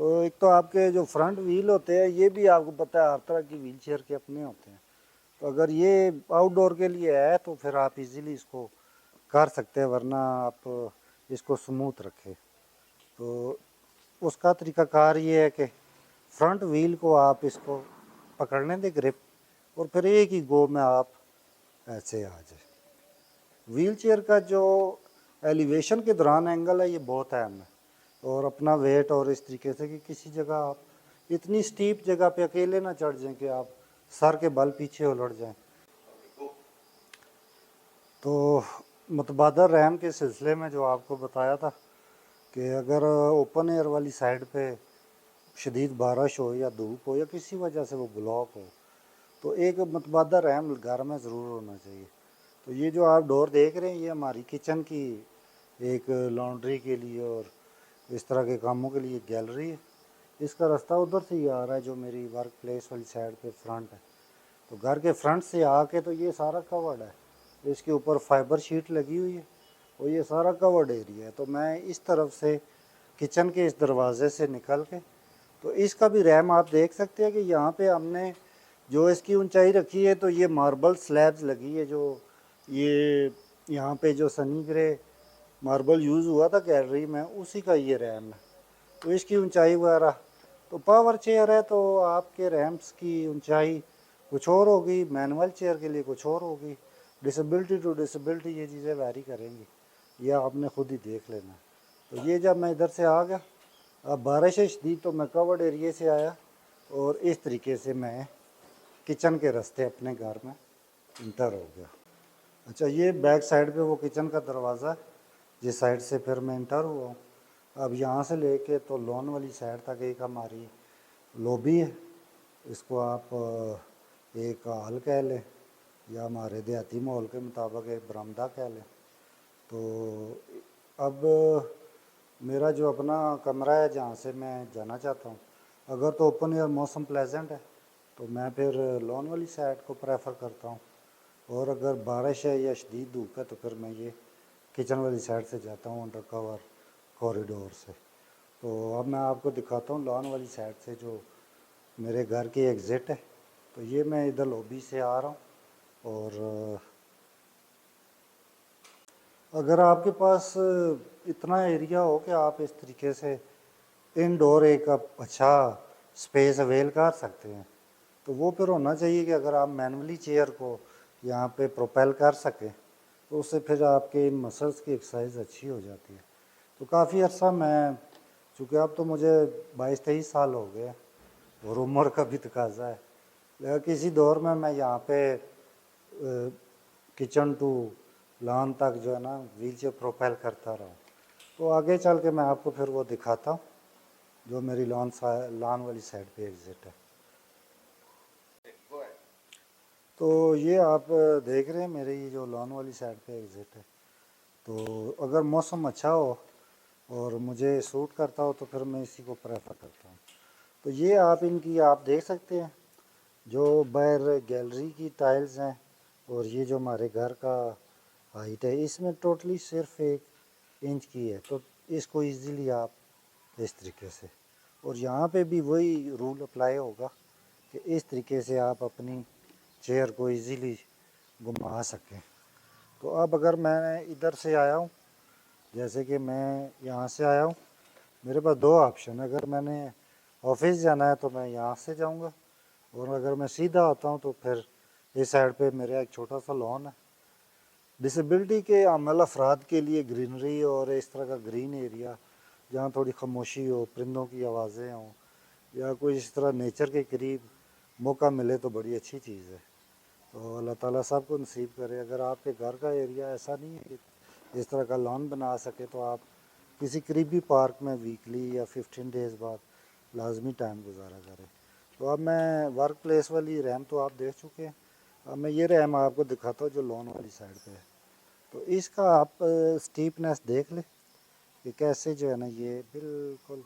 تو ایک تو آپ کے جو فرنٹ ویل ہوتے ہیں یہ بھی آپ کو پتہ ہے ہر طرح کی ویل چیئر کے اپنے ہوتے ہیں، تو اگر یہ آؤٹ ڈور کے لیے ہے تو پھر آپ ایزیلی اس کو کر سکتے ہیں، ورنہ آپ اس کو سموتھ رکھیں۔ تو اس کا طریقہ کار یہ ہے کہ فرنٹ ویل کو آپ اس کو پکڑنے دیں گرپ، اور پھر ایک ہی گو میں آپ ایسے آ جائیں۔ ویل چیئر کا جو ایلیویشن کے دوران اینگل ہے یہ بہت اہم ہے، اور اپنا ویٹ اور اس طریقے سے کہ کسی جگہ آپ اتنی سٹیپ جگہ پہ اکیلے نہ چڑھ جائیں کہ آپ سر کے بل پیچھے الٹ جائیں۔ تو متبادل رحم کے سلسلے میں جو آپ کو بتایا تھا کہ اگر اوپن ایئر والی سائڈ پہ شدید بارش ہو یا دھوپ ہو یا کسی وجہ سے وہ بلاک ہو تو ایک متبادل رحم گھر میں ضرور ہونا چاہیے۔ تو یہ جو آپ ڈور دیکھ رہے ہیں یہ ہماری کچن کی ایک لانڈری کے لیے اور اس طرح کے کاموں کے لیے گیلری ہے۔ اس کا رستہ ادھر سے ہی آ رہا ہے جو میری ورک پلیس والی سائڈ پہ فرنٹ ہے، تو گھر کے فرنٹ سے آ کے تو یہ سارا کورڈ ہے، اس کے اوپر فائبر شیٹ لگی ہوئی ہے اور یہ سارا کورڈ ایریا ہے۔ تو میں اس طرف سے کچن کے اس دروازے سے نکل کے تو اس کا بھی رحم آپ دیکھ سکتے ہیں کہ یہاں پہ ہم نے جو اس کی اونچائی رکھی ہے تو یہ ماربل سلیبز لگی ہے، جو یہ یہاں پہ جو سنی گرے ماربل یوز ہوا تھا گیلری میں اسی کا یہ رحم ہے۔ تو اس کی اونچائی وغیرہ تو پاور چیئر ہے تو آپ کے ریمپس کی اونچائی کچھ اور ہوگی، مینول چیئر کے لیے کچھ اور ہوگی، ڈسیبلٹی ٹو ڈسیبلٹی یہ چیزیں ویری کریں گی، یہ آپ نے خود ہی دیکھ لینا۔ تو یہ جب میں ادھر سے آ گیا، اب بارش ہے شدید تو میں کورڈ ایریے سے آیا اور اس طریقے سے میں کچن کے راستے اپنے گھر میں انٹر ہو گیا۔ اچھا یہ بیک سائڈ پہ وہ کچن کا دروازہ ہے جس سائڈ سے پھر میں انٹر ہوا ہوں۔ اب یہاں سے لے کے تو لون والی سائڈ تک ایک ہماری لوبی ہے، اس کو آپ ایک ہال کہہ لیں یا ہمارے دیہاتی ماحول کے مطابق ایک برآمدہ کہہ لیں۔ تو اب میرا جو اپنا کمرہ ہے جہاں سے میں جانا چاہتا ہوں، اگر تو اوپن ایئر موسم پلیزنٹ ہے تو میں پھر لون والی سائڈ کو پریفر کرتا ہوں، اور اگر بارش ہے یا شدید دھوپ ہے تو پھر میں یہ کچن والی سائڈ سے جاتا ہوں انڈر کور کوریڈور سے۔ تو اب میں آپ کو دکھاتا ہوں لان والی سائڈ سے جو میرے گھر کی ایگزٹ ہے، تو یہ میں ادھر لوبی سے آ رہا ہوں، اور اگر آپ کے پاس اتنا ایریا ہو کہ آپ اس طریقے سے انڈور ایک اچھا سپیس اویل کر سکتے ہیں تو وہ پھر ہونا چاہیے کہ اگر آپ مینولی چیئر کو یہاں پہ پروپیل کر سکیں تو اس سے پھر آپ کے مسلس کی ایکسرسائز اچھی ہو جاتی ہے۔ تو کافی عرصہ میں، چونکہ اب تو مجھے 22-23 سال ہو گئے اور عمر کا بھی تقاضا ہے، لیکن کسی دور میں یہاں پہ کچن ٹو لان تک جو ہے نا ویل چیئر پروپیل کرتا رہا ہوں۔ تو آگے چل کے میں آپ کو پھر وہ دکھاتا ہوں جو میری لان والی سائڈ پہ ایگزٹ ہے۔ تو یہ آپ دیکھ رہے ہیں میرے یہ جو لان والی سائڈ پہ ایگزٹ ہے، تو اگر موسم اچھا ہو اور مجھے سوٹ کرتا ہو تو پھر میں اسی کو پریفر کرتا ہوں۔ تو یہ آپ ان کی آپ دیکھ سکتے ہیں جو باہر گیلری کی ٹائلز ہیں، اور یہ جو ہمارے گھر کا ہائٹ ہے اس میں ٹوٹلی صرف 1 انچ کی ہے، تو اس کو ایزیلی آپ اس طریقے سے، اور یہاں پہ بھی وہی رول اپلائی ہوگا کہ اس طریقے سے آپ اپنی چیئر کو ایزیلی گھما سکیں۔ تو اب اگر میں ادھر سے آیا ہوں، جیسے کہ میں یہاں سے آیا ہوں، میرے پاس 2 آپشن ہے، اگر میں نے آفس جانا ہے تو میں یہاں سے جاؤں گا، اور اگر میں سیدھا آتا ہوں تو پھر اس سائڈ پہ میرا ایک چھوٹا سا لان ہے۔ ڈسیبلٹی کے عامل افراد کے لیے گرینری اور اس طرح کا گرین ایریا جہاں تھوڑی خاموشی ہو، پرندوں کی آوازیں ہوں یا کوئی اس طرح نیچر کے قریب موقع ملے تو بڑی اچھی چیز ہے۔ تو اللہ تعالیٰ سب کو نصیب کرے۔ اگر آپ کے گھر کا ایریا ایسا نہیں ہے کہ اس طرح کا لان بنا سکے تو آپ کسی قریبی پارک میں ویکلی یا 15 ڈیز بعد لازمی ٹائم گزارا کریں۔ تو اب میں ورک پلیس والی رحم تو آپ دیکھ چکے ہیں، اب میں یہ رحم آپ کو دکھاتا ہوں جو لان والی سائڈ پہ ہے۔ تو اس کا آپ سٹیپنیس دیکھ لیں کہ کیسے جو ہے نا یہ بالکل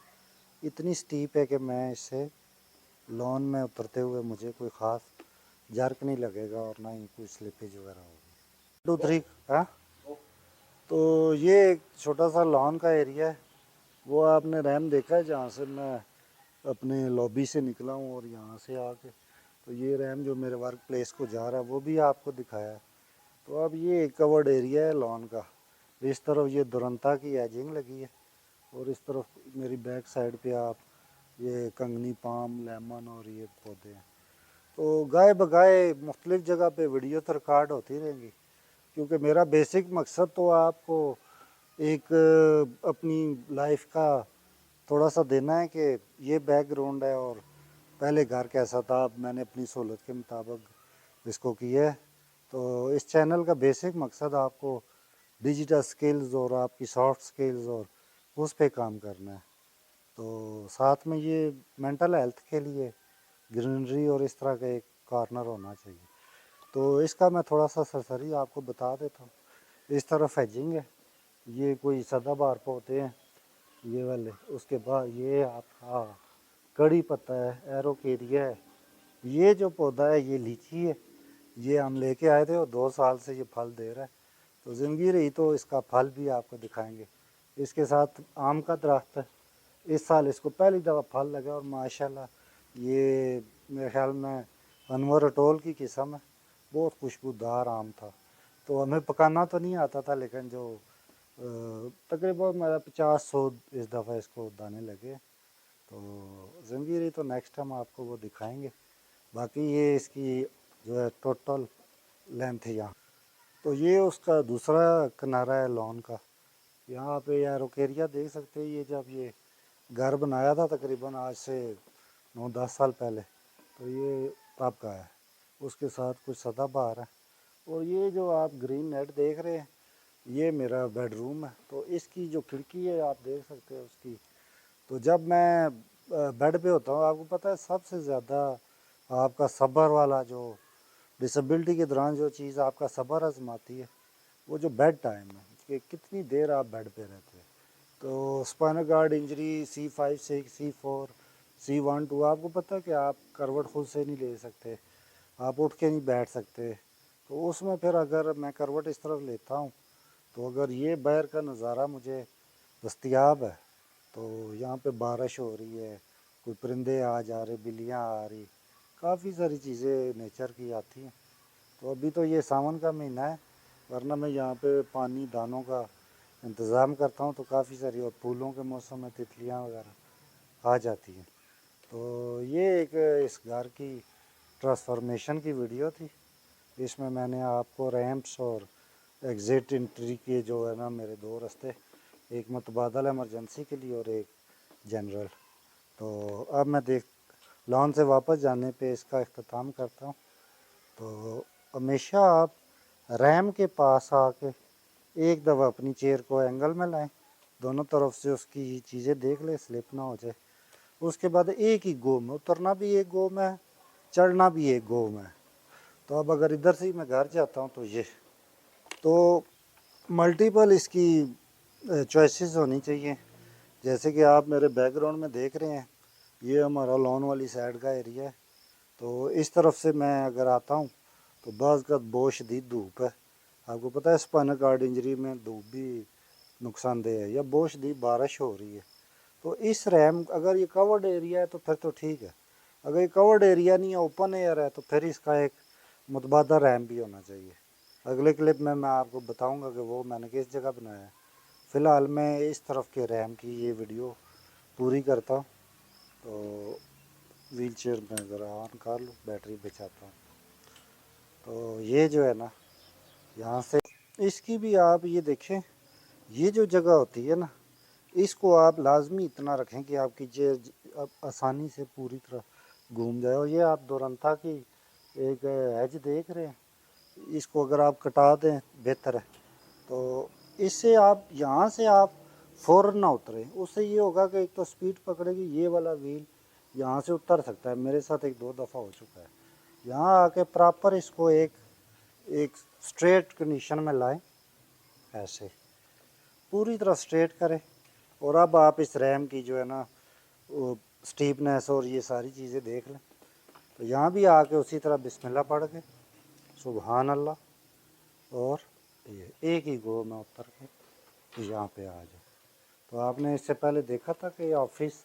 اتنی سٹیپ ہے کہ میں اس سے لان میں اترتے ہوئے مجھے کوئی خاص جرک نہیں لگے گا اور نہ ہی کوئی سلپیج وغیرہ ہوگی۔ 2 3 ہاں، تو یہ ایک چھوٹا سا لان کا ایریا ہے، وہ آپ نے رحم دیکھا ہے جہاں سے میں اپنے لابی سے نکلا ہوں اور یہاں سے آ کے تو یہ ریم جو میرے ورک پلیس کو جا رہا ہے وہ بھی آپ کو دکھایا ہے۔ تو اب یہ کورڈ ایریا ہے لان کا، اس طرف یہ دورنتا کی ایجنگ لگی ہے اور اس طرف میری بیک سائڈ پہ آپ یہ کنگنی پام لیمن اور یہ پودے ہیں۔ تو گائے بگائے مختلف جگہ پہ ویڈیو تو ریکارڈ ہوتی رہیں گی، کیونکہ میرا بیسک مقصد تو آپ کو ایک اپنی لائف کا تھوڑا سا دینا ہے کہ یہ بیک گراؤنڈ ہے اور پہلے گھر کیسا تھا، اب میں نے اپنی سہولت کے مطابق اس کو کیا ہے۔ تو اس چینل کا بیسک مقصد آپ کو ڈیجیٹل سکلز اور آپ کی سافٹ سکلز اور اس پہ کام کرنا ہے۔ تو ساتھ میں یہ مینٹل ہیلتھ کے لیے گرینری اور اس طرح کا ایک کارنر ہونا چاہیے۔ تو اس کا میں تھوڑا سا سرسری آپ کو بتا دیتا ہوں۔ اس طرف ہیجنگ ہے، یہ کوئی سدا بہار پودے ہیں یہ والے، اس کے بعد یہ آپ کا کڑی پتہ ہے، ایروکیریا ہے، یہ جو پودا ہے یہ لیچی ہے، یہ ہم لے کے آئے تھے اور 2 سال سے یہ پھل دے رہا ہے، تو زندگی رہی تو اس کا پھل بھی آپ کو دکھائیں گے۔ اس کے ساتھ آم کا درخت ہے، اس سال اس کو پہلی دفعہ پھل لگا اور ماشاءاللہ یہ میرے خیال میں انور اٹول کی قسم ہے، بہت خوشبودار آم تھا۔ تو ہمیں پکانا تو نہیں آتا تھا، لیکن جو تقریباً میرا 50-100 اس دفعہ اس کو دانے لگے، تو زندگی رہی تو نیکسٹ ٹائم آپ کو وہ دکھائیں گے۔ باقی یہ اس کی جو ہے ٹوٹل لینتھ ہے یہاں، تو یہ اس کا دوسرا کنارہ ہے لان کا۔ یہاں پہ ایروکیریا دیکھ سکتے ہیں، یہ جب یہ گھر بنایا تھا تقریباً آج سے 9-10 سال پہلے، تو یہ تب کا ہے، اس کے ساتھ کچھ سدا بہار ہے۔ اور یہ جو آپ گرین نیٹ دیکھ رہے ہیں یہ میرا بیڈ روم ہے، تو اس کی جو کھڑکی ہے آپ دیکھ سکتے ہیں اس کی، تو جب میں بیڈ پہ ہوتا ہوں آپ کو پتہ ہے سب سے زیادہ آپ کا صبر والا جو ڈسیبلٹی کے دوران جو چیز آپ کا صبر آزماتی ہے وہ جو بیڈ ٹائم ہے، کہ کتنی دیر آپ بیڈ پہ رہتے ہیں۔ تو spinal guard injury C5 6 C4 C1 2 آپ کو پتہ ہے کہ آپ کروٹ خود سے نہیں لے سکتے، آپ اٹھ کے نہیں بیٹھ سکتے، تو اس میں پھر اگر میں کروٹ اس طرف لیتا ہوں تو اگر یہ باہر کا نظارہ مجھے دستیاب ہے، تو یہاں پہ بارش ہو رہی ہے، کوئی پرندے آ جا رہے، بلیاں آ رہی، کافی ساری چیزیں نیچر کی آتی ہیں۔ تو ابھی تو یہ ساون کا مہینہ ہے، ورنہ میں یہاں پہ پانی دانوں کا انتظام کرتا ہوں، تو کافی ساری اور پھولوں کے موسم میں تتلیاں وغیرہ آ جاتی ہیں۔ تو یہ ایک اس گھر کی ٹرانسفارمیشن کی ویڈیو تھی، اس میں نے آپ کو ریمپس اور ایگزٹ انٹری کے جو ہے نا میرے 2 رستے، ایک متبادل ایمرجنسی کے لیے اور ایک جنرل۔ تو اب میں لان سے واپس جانے پہ اس کا اختتام کرتا ہوں۔ تو ہمیشہ آپ ریم کے پاس آ کے ایک دفعہ اپنی چیئر کو اینگل میں لائیں، دونوں طرف سے اس کی چیزیں دیکھ لیں، سلپ نہ ہو جائے۔ اس کے بعد ایک ہی گو میں اترنا بھی ایک گو میں، چڑھنا بھی ایک گو میں۔ تو اب اگر ادھر سے ہی میں گھر جاتا ہوں تو یہ تو ملٹیپل اس کی چوائسیز ہونی چاہیے، جیسے کہ آپ میرے بیک گراؤنڈ میں دیکھ رہے ہیں یہ ہمارا لان والی سائڈ کا ایریا ہے۔ تو اس طرف سے میں اگر آتا ہوں تو بعض کا بہت شدید دھوپ ہے، آپ کو پتہ ہے اسپائنل کارڈ انجری میں دھوپ بھی نقصان دہ ہے، یا بہت شدید بارش ہو رہی ہے۔ تو اس ریم اگر یہ کورڈ ایریا ہے تو پھر تو ٹھیک ہے، اگر یہ کورڈ ایریا نہیں ہے اوپن ایئر ہے تو پھر اس کا ایک متبادل ریم بھی ہونا چاہیے۔ اگلے کلپ میں آپ کو بتاؤں گا کہ وہ میں نے کس جگہ بنایا ہے۔ فی الحال میں اس طرف کے ریم کی یہ ویڈیو پوری کرتا ہوں، تو ویل چیئر میں ذرا آن کر لوں، بیٹری بچاتا ہوں۔ تو یہ جو ہے نا یہاں سے اس کی بھی آپ یہ دیکھیں، یہ جو جگہ ہوتی ہے نا اس کو آپ لازمی اتنا رکھیں کہ آپ کی چیئر آسانی سے پوری طرح گھوم جائے۔ اور یہ آپ دورنتا کی ایک ایج دیکھ رہے ہیں، اس کو اگر آپ کٹا دیں بہتر ہے، تو اس سے آپ یہاں سے آپ فوراً نہ اتریں، اس سے یہ ہوگا کہ ایک تو سپیڈ پکڑے گی، یہ والا ویل یہاں سے اتر سکتا ہے، میرے ساتھ 1-2 دفعہ ہو چکا ہے۔ یہاں آ کے پراپر اس کو ایک سٹریٹ کنڈیشن میں لائیں، ایسے پوری طرح سٹریٹ کریں، اور اب آپ اس ریم کی جو ہے نا سٹیپنیس اور یہ ساری چیزیں دیکھ لیں۔ تو یہاں بھی آ کے اسی طرح بسم اللہ پڑھ کے سبحان اللہ، اور یہ ایک ہی گو میں اتر کے یہاں پہ آ جائے۔ تو آپ نے اس سے پہلے دیکھا تھا کہ یہ آفس